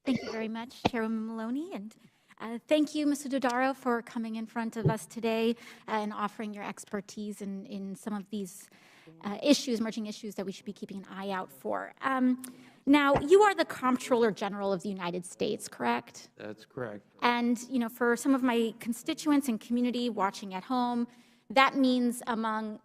Thank you very much, Chairwoman Maloney, and thank you, Mr. Dodaro, for coming in front of us today and offering your expertise in some of these emerging issues that we should be keeping an eye out for. Now, you are the Comptroller General of the United States, correct? That's correct. And, for some of my constituents and community watching at home, that means among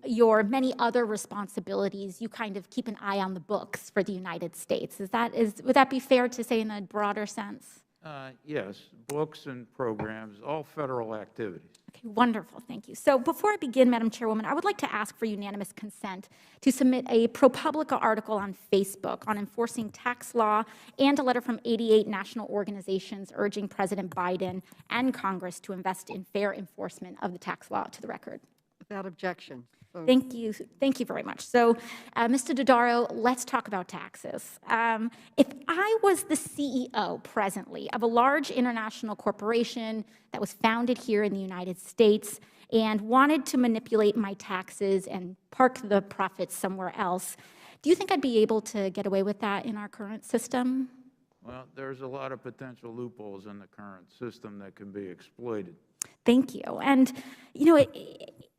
your many other responsibilities, you kind of keep an eye on the books for the United States. Would that be fair to say in a broader sense? Yes, books and programs, all federal activities. Okay, wonderful, thank you. So before I begin, Madam Chairwoman, I would like to ask for unanimous consent to submit a ProPublica article on Facebook on enforcing tax law and a letter from 88 national organizations urging President Biden and Congress to invest in fair enforcement of the tax law to the record. Without objection. Thank you very much. So, Mr. Dodaro, let's talk about taxes. If I was the CEO presently of a large international corporation that was founded here in the United States and wanted to manipulate my taxes and park the profits somewhere else, do you think I'd be able to get away with that in our current system? Well, there's a lot of potential loopholes in the current system that can be exploited. Thank you. And,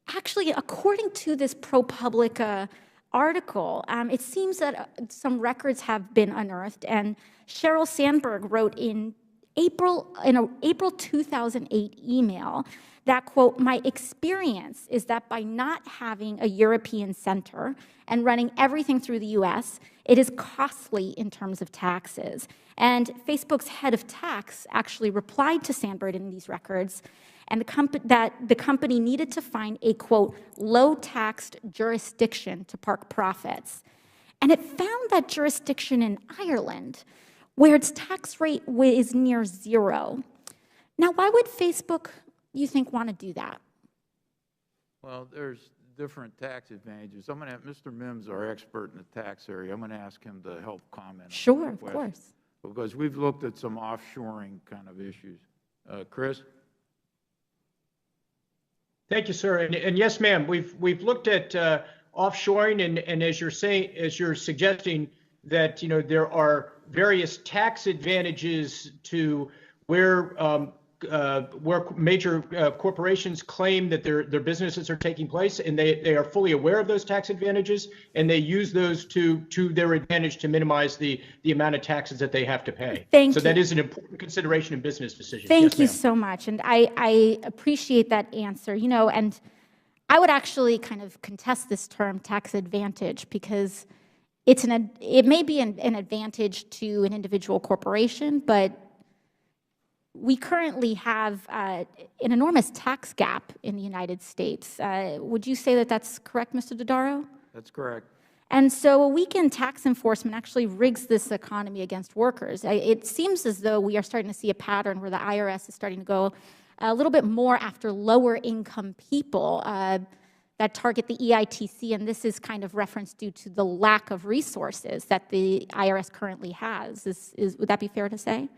actually, according to this ProPublica article, it seems that some records have been unearthed, and Sheryl Sandberg wrote in an April 2008 email that, quote, "My experience is that by not having a European center and running everything through the U.S., it is costly in terms of taxes." And Facebook's head of tax actually replied to Sandberg in these records, and the company needed to find a, quote, "low-taxed jurisdiction to park profits." And it found that jurisdiction in Ireland, where its tax rate is near zero. Now, why would Facebook, you think, want to do that? Well, there's different tax advantages. I'm going to have Mr. Mims, our expert in the tax area, I'm going to ask him to help comment. Sure, of course. Because we've looked at some offshoring kind of issues. Chris? Thank you, sir. And yes, ma'am, we've looked at offshoring, and as you're suggesting that there are various tax advantages to where major corporations claim that their businesses are taking place, and they are fully aware of those tax advantages, and they use those to their advantage to minimize the amount of taxes that they have to pay. Thank you. So that is an important consideration in business decisions. Thank you so much, and I appreciate that answer. And I would actually kind of contest this term tax advantage, because it may be an advantage to an individual corporation, but we currently have an enormous tax gap in the United States. Would you say that that's correct, Mr. Dodaro? That's correct. And so a weakened tax enforcement actually rigs this economy against workers. It seems as though we are starting to see a pattern where the IRS is starting to go a little bit more after lower income people that target the EITC, and this is kind of reference due to the lack of resources that the IRS currently has. Would that be fair to say?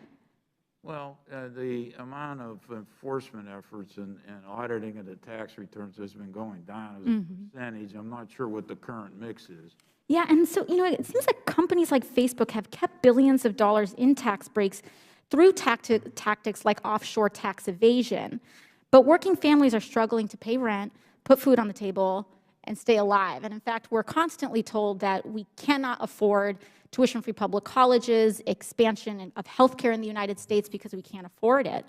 Well, the amount of enforcement efforts and auditing of the tax returns has been going down as a percentage. I'm not sure what the current mix is. Yeah, and so, it seems like companies like Facebook have kept billions of dollars in tax breaks through tactics like offshore tax evasion. But working families are struggling to pay rent, put food on the table, and stay alive. And in fact, we're constantly told that we cannot afford tuition-free public colleges, expansion of healthcare in the United States because we can't afford it.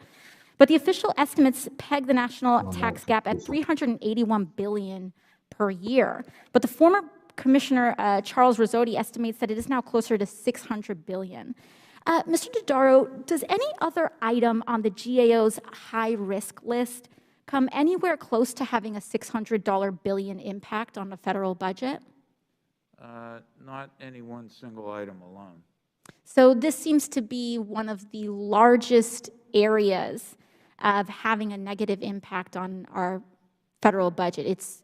But the official estimates peg the national tax gap at $381 billion per year. But the former Commissioner Charles Rizzotti estimates that it is now closer to $600 billion. Mr. Dodaro, does any other item on the GAO's high-risk list come anywhere close to having a $600 billion impact on the federal budget? Not any one single item alone. So this seems to be one of the largest areas of having a negative impact on our federal budget. It's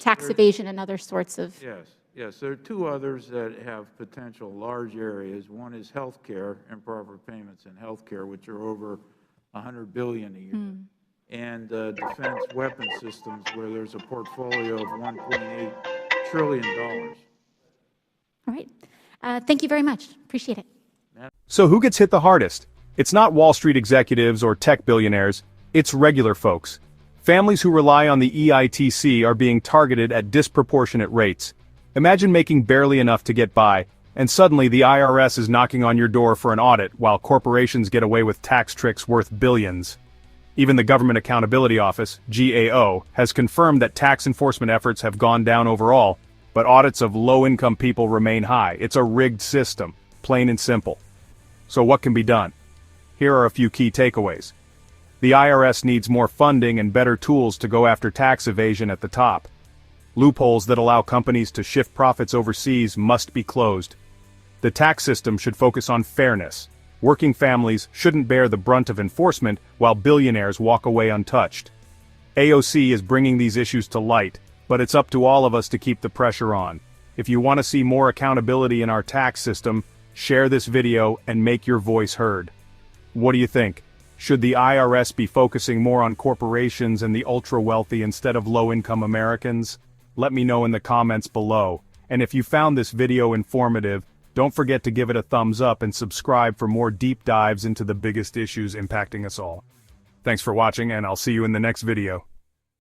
tax evasion and other sorts of... Yes. There are two others that have potential large areas. One is health care, improper payments in health care, which are over $100 billion a year. And defense weapon systems, where there's a portfolio of $1.8 trillion. All right. Thank you very much. Appreciate it. So who gets hit the hardest? It's not Wall Street executives or tech billionaires, it's regular folks. Families who rely on the EITC are being targeted at disproportionate rates. Imagine making barely enough to get by, and suddenly the IRS is knocking on your door for an audit while corporations get away with tax tricks worth billions. Even the Government Accountability Office, GAO, has confirmed that tax enforcement efforts have gone down overall, but audits of low-income people remain high. It's a rigged system, plain and simple. So what can be done? Here are a few key takeaways. The IRS needs more funding and better tools to go after tax evasion at the top. Loopholes that allow companies to shift profits overseas must be closed. The tax system should focus on fairness. Working families shouldn't bear the brunt of enforcement while billionaires walk away untouched. AOC is bringing these issues to light, but it's up to all of us to keep the pressure on. If you want to see more accountability in our tax system, share this video and make your voice heard. What do you think? Should the IRS be focusing more on corporations and the ultra-wealthy instead of low-income Americans? Let me know in the comments below. And if you found this video informative, don't forget to give it a thumbs up and subscribe for more deep dives into the biggest issues impacting us all. Thanks for watching, and I'll see you in the next video.